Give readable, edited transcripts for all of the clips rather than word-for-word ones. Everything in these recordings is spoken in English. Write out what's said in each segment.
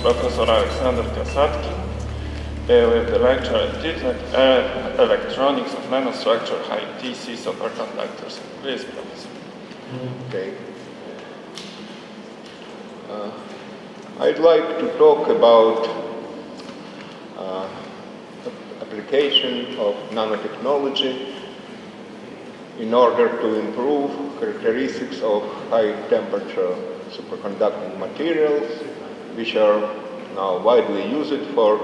Professor Alexander Kasatkin with the lecture entitled Electronics of Nanostructured High TC Superconductors. Please, Professor. Okay. I'd like to talk about application of nanotechnology in order to improve characteristics of high-temperature superconducting materials, which are now widely used for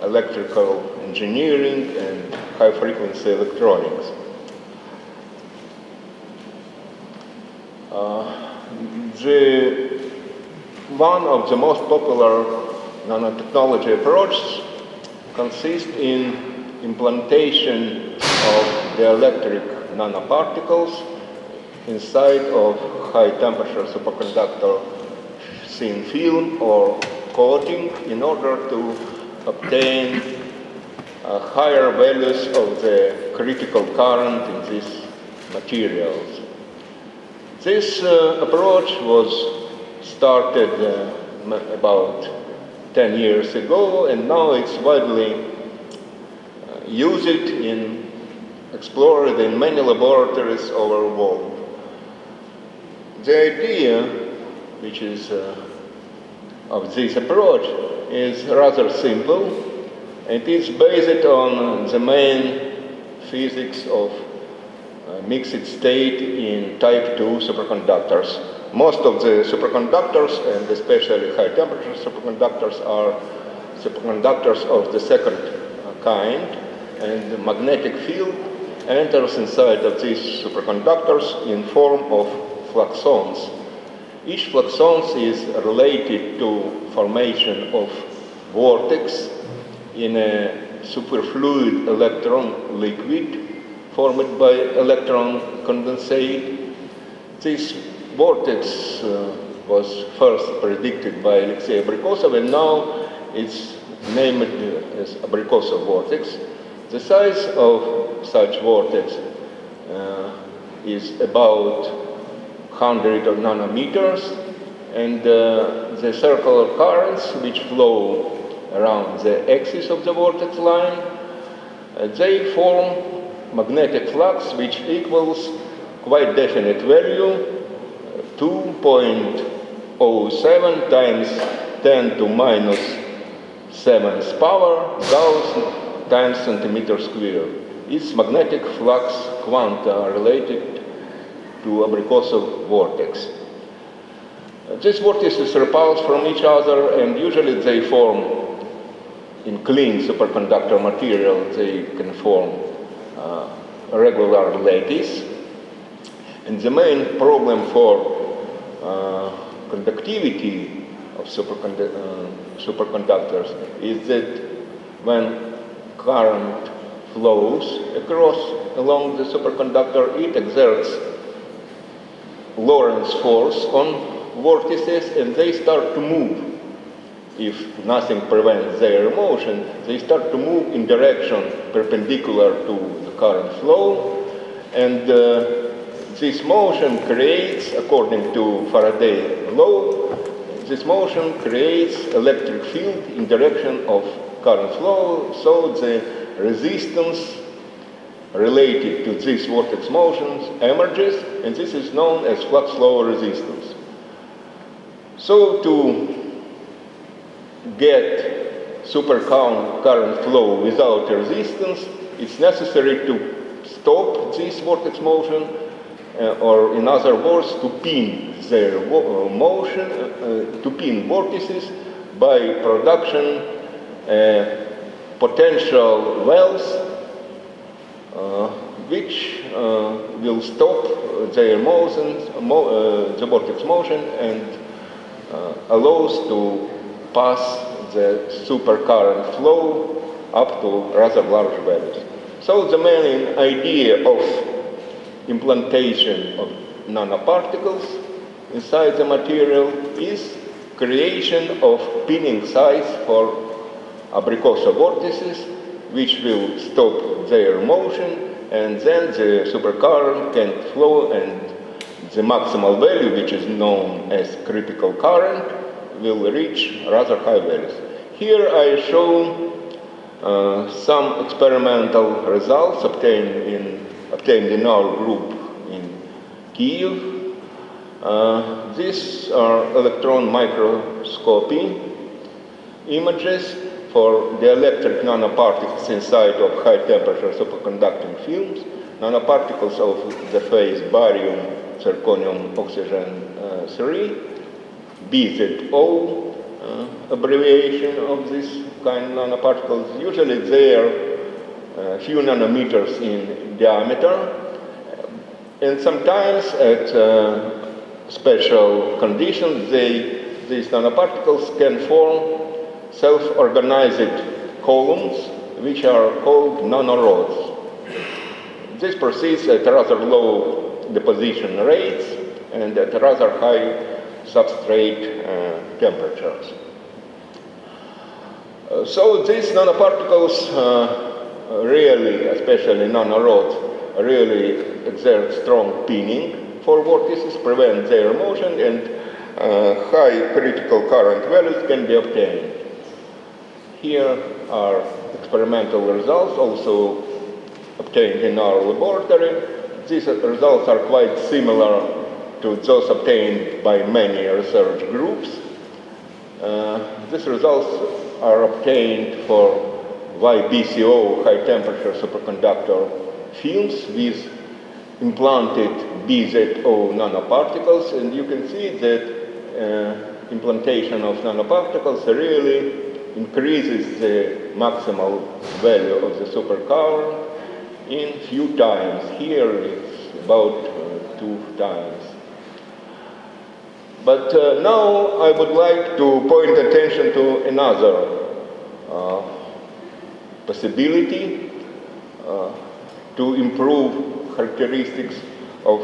electrical engineering and high-frequency electronics. One of the most popular nanotechnology approaches consists in implantation of the electric nanoparticles inside of high-temperature superconductor thin film or coating in order to obtain higher values of the critical current in these materials. This approach was started about 10 years ago, and now it's widely used explored in many laboratories over the world. The idea, which is of this approach, is rather simple. It is based on the main physics of mixed state in type 2 superconductors. Most of the superconductors, and especially high-temperature superconductors, are superconductors of the second kind, and the magnetic field enters inside of these superconductors in form of fluxons. Each fluxon is related to formation of vortex in a superfluid electron liquid formed by electron condensate. This vortex was first predicted by Alexei Abrikosov, and now it's named as Abrikosov vortex. The size of such vortex is about 100 nanometers, and the circular currents which flow around the axis of the vortex line, they form magnetic flux which equals quite definite value 2.07 times 10 to minus 7th power Gauss times centimeter square. It's magnetic flux quanta related to Abrikosov vortex. These vortices repulse from each other, and usually they form in clean superconductor material. They can form regular lattice. And the main problem for conductivity of superconductors is that when current flows along the superconductor, it exerts Lorentz force on vortices, and they start to move. If nothing prevents their motion, they start to move in direction perpendicular to the current flow, and this motion creates, according to Faraday's law, this motion creates electric field in direction of current flow, so the resistance related to these vortex motions emerges, and this is known as flux flow resistance. So to get supercurrent flow without resistance, it's necessary to stop this vortex motion, or in other words, to pin their motion, to pin vortices by production potential wells which will stop their motions, the vortex motion, and allows to pass the supercurrent flow up to rather large values. So the main idea of implantation of nanoparticles inside the material is creation of pinning sites for Abrikosov vortices, which will stop their motion, and then the supercurrent can flow, and the maximal value, which is known as critical current, will reach rather high values. Here I show some experimental results obtained in our group in Kyiv. These are electron microscopy images for the electric nanoparticles inside of high-temperature superconducting films, nanoparticles of the phase barium, zirconium, oxygen 3, BZO, abbreviation of this kind of nanoparticles. Usually they are a few nanometers in diameter, and sometimes at special conditions these nanoparticles can form self-organized columns, which are called nanorods. This proceeds at rather low deposition rates and at rather high substrate temperatures. So these nanoparticles really, especially nanorods, really exert strong pinning for vortices, prevent their motion, and high critical current values can be obtained. Here are experimental results also obtained in our laboratory. These results are quite similar to those obtained by many research groups. These results are obtained for YBCO, high-temperature superconductor films with implanted BZO nanoparticles, and you can see that implantation of nanoparticles really increases the maximal value of the supercurrent in few times. Here it's about 2 times. But now I would like to point attention to another possibility to improve characteristics of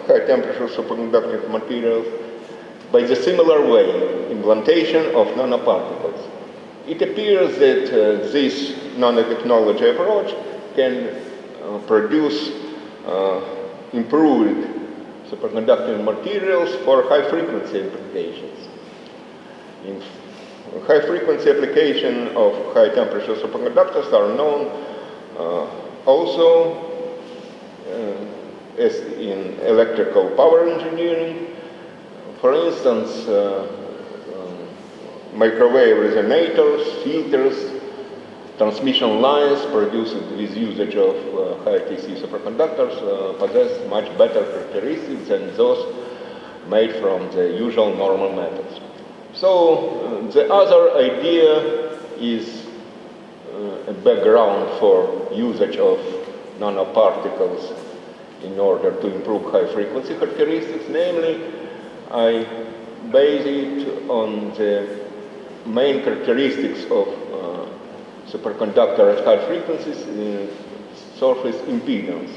high-temperature superconducting materials by the similar way, implantation of nanoparticles. It appears that this nanotechnology approach can produce improved superconducting materials for high-frequency applications. In high-frequency application of high-temperature superconductors are known also as in electrical power engineering. For instance, microwave resonators, filters, transmission lines produced with usage of high TC superconductors possess much better characteristics than those made from the usual normal methods. So the other idea is a background for usage of nanoparticles in order to improve high frequency characteristics. Namely, I base it on the main characteristics of superconductor at high frequencies in surface impedance.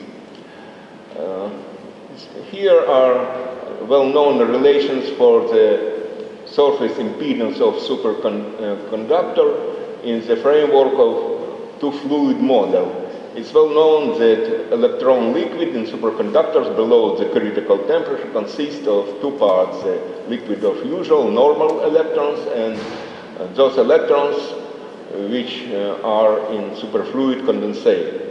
Here are well-known relations for the surface impedance of superconductor in the framework of two-fluid model. It's well known that electron liquid in superconductors below the critical temperature consists of 2 parts, the liquid of usual normal electrons and those electrons which are in superfluid condensate.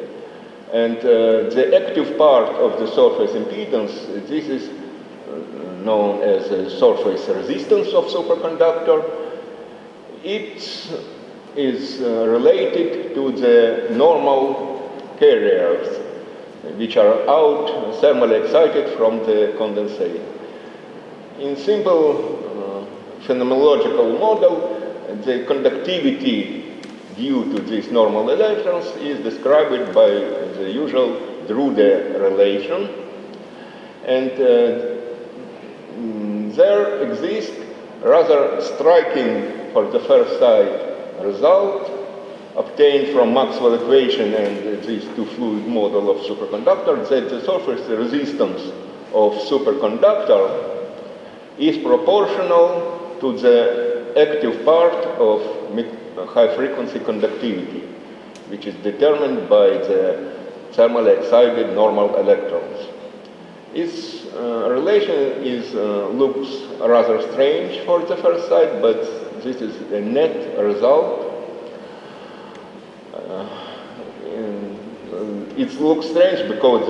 And the active part of the surface impedance, this is known as the surface resistance of superconductor. It is related to the normal carriers which are out thermally excited from the condensate. In simple phenomenological model, the conductivity due to these normal electrons is described by the usual Drude relation, and there exists rather striking for the first sight result obtained from Maxwell equation and this two-fluid model of superconductor, that the surface resistance of superconductor is proportional to the active part of high-frequency conductivity, which is determined by the thermally excited normal electrons. Its relation looks rather strange for the first sight, but this is a net result. It looks strange because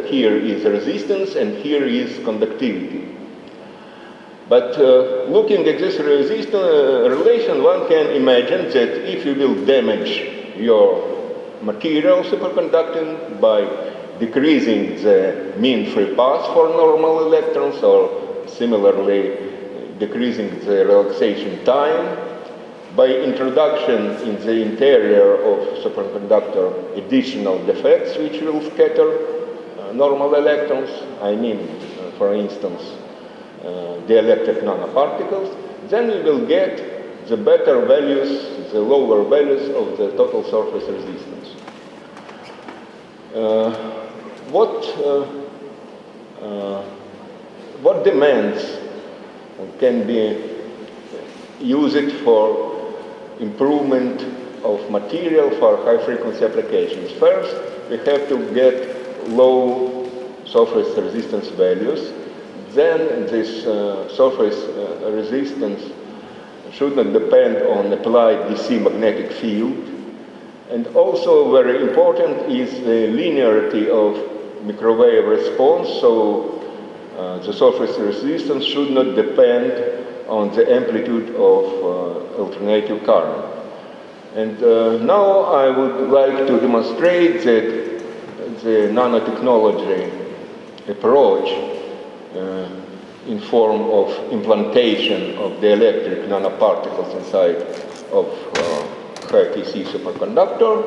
here is resistance and here is conductivity. But looking at this relation, one can imagine that if you will damage your material superconducting by decreasing the mean free path for normal electrons, or similarly decreasing the relaxation time, by introduction in the interior of superconductor additional defects which will scatter normal electrons, I mean, for instance, dielectric nanoparticles, then you will get the better values, the lower values of the total surface resistance. What demands can be used for improvement of material for high-frequency applications? First, we have to get low surface resistance values. Then this surface resistance should not depend on applied DC magnetic field. And also very important is the linearity of microwave response, so the surface resistance should not depend on the amplitude of alternating current. And now I would like to demonstrate that the nanotechnology approach in form of implantation of the electric nanoparticles inside of high TC superconductor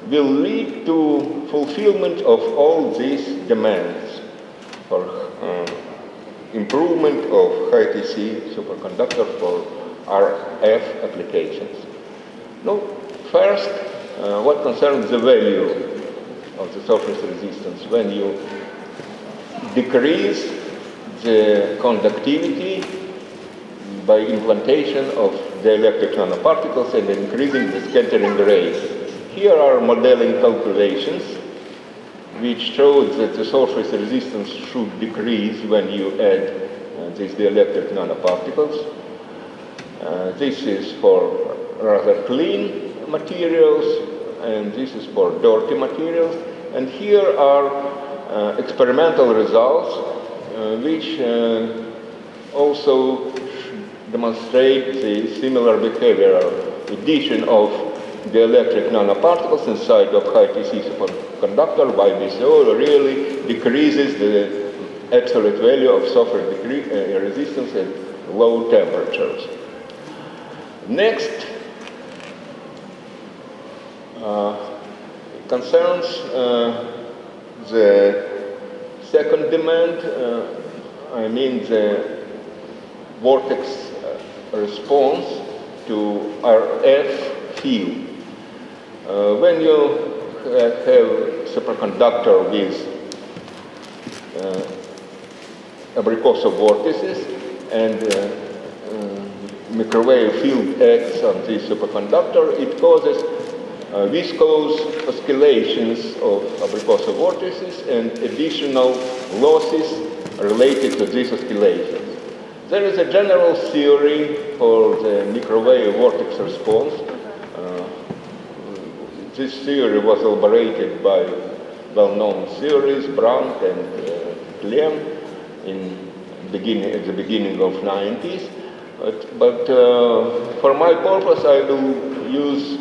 will lead to fulfillment of all these demands for improvement of high TC superconductor for RF applications. Now, first, what concerns the value of the surface resistance. When you decrease the conductivity by implantation of the electric nanoparticles and increasing the scattering rate. Here are modeling calculations which show that the surface resistance should decrease when you add these dielectric nanoparticles. This is for rather clean materials, and this is for dirty materials. And here are experimental results which also demonstrate the similar behavioral addition of the electric nanoparticles inside of high TC superconductor by VCO really decreases the absolute value of surface resistance at low temperatures. Next concerns the second demand, I mean the vortex response to RF field. When you have superconductor with abricosal vortices and microwave field acts on this superconductor, it causes viscous oscillations of abricosal vortices and additional losses related to these oscillations. There is a general theory for the microwave vortex response. This theory was elaborated by well-known theorists, Brandt and Clem at the beginning of 90s. But for my purpose, I will use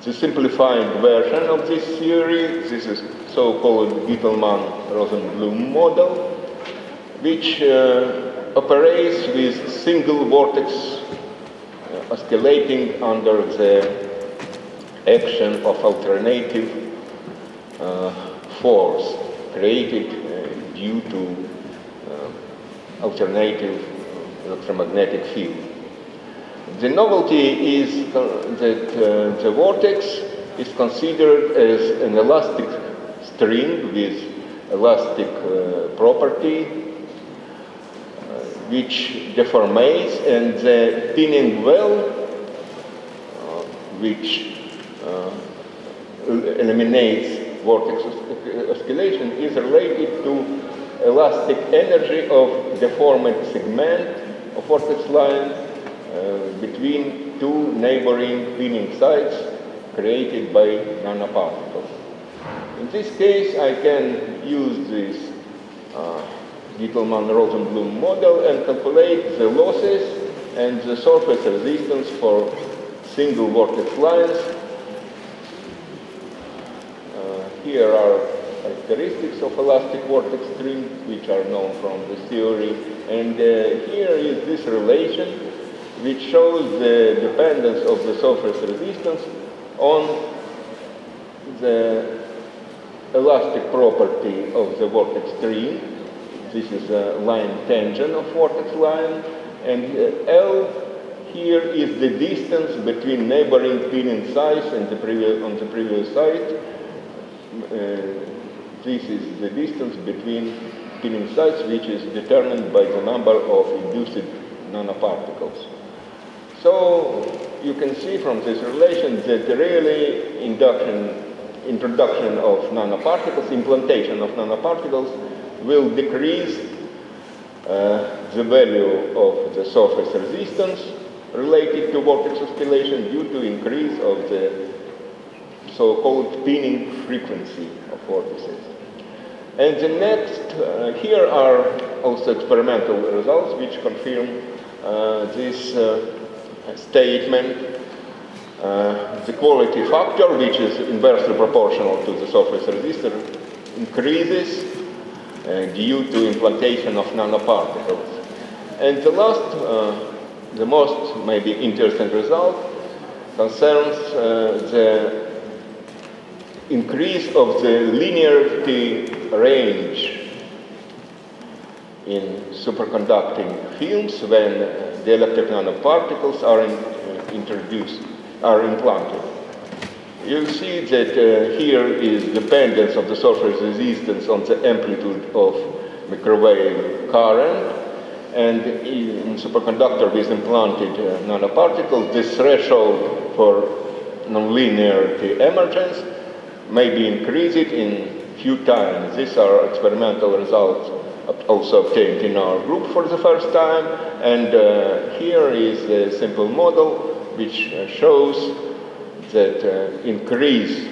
the simplified version of this theory. This is so-called Gitelman-Rosenblum model, which operates with single vortex oscillating under the action of alternative force created due to alternative electromagnetic field. The novelty is that the vortex is considered as an elastic string with elastic property which deformates, and the pinning well which eliminates vortex oscillation is related to elastic energy of deformed segment of vortex line between two neighboring pinning sites created by nanoparticles. In this case, I can use this Gitelman-Rosenblum model and calculate the losses and the surface resistance for single vortex lines. Here are characteristics of elastic vortex strings, which are known from the theory. And here is this relation, which shows the dependence of the surface resistance on the elastic property of the vortex string. This is a line tangent of vortex line, and L here is the distance between neighboring pinning sites and on the previous site. This is the distance between pinning sites, which is determined by the number of induced nanoparticles. So you can see from this relation that really introduction of nanoparticles, implantation of nanoparticles will decrease the value of the surface resistance related to vortex oscillation due to increase of the so-called pinning frequency of vortices. And the next, here are also experimental results which confirm this statement. The quality factor, which is inversely proportional to the surface resistance, increases due to implantation of nanoparticles. And the last, the most maybe interesting result concerns the increase of the linearity range in superconducting films when the electric nanoparticles are implanted. You see that here is dependence of the surface resistance on the amplitude of microwave current, and in superconductor with implanted nanoparticles, the threshold for nonlinearity emergence may be increased in few times. These are experimental results also obtained in our group for the first time, and here is a simple model which shows that increase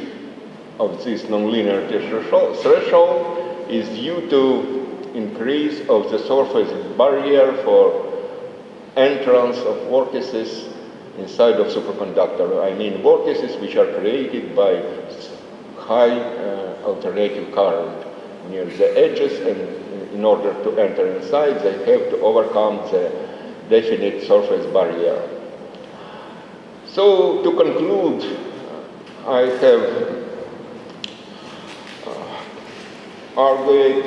of this nonlinearity threshold is due to increase of the surface barrier for entrance of vortices inside of superconductor. I mean vortices which are created by high alternating current near the edges, and in order to enter inside, they have to overcome the definite surface barrier. So, to conclude, I have argued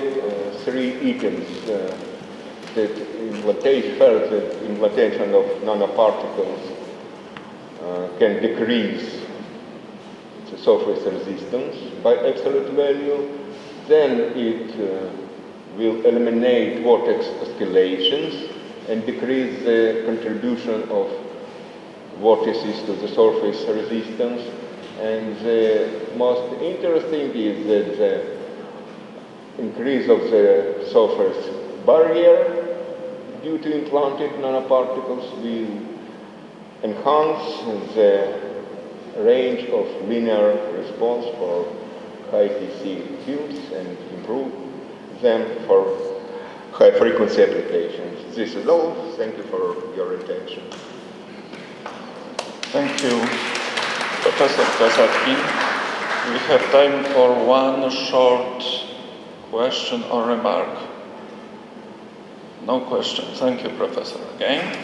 three items that first, implantation of nanoparticles can decrease the surface resistance by absolute value. Then it will eliminate vortex oscillations and decrease the contribution of vortices to the surface resistance. And the most interesting is that the increase of the surface barrier due to implanted nanoparticles will enhance the range of linear response for high TC fields and improve them for high frequency applications. This is all. Thank you for your attention. Thank you, Professor Kasatkin. We have time for one short question or remark. No question. Thank you, Professor, again.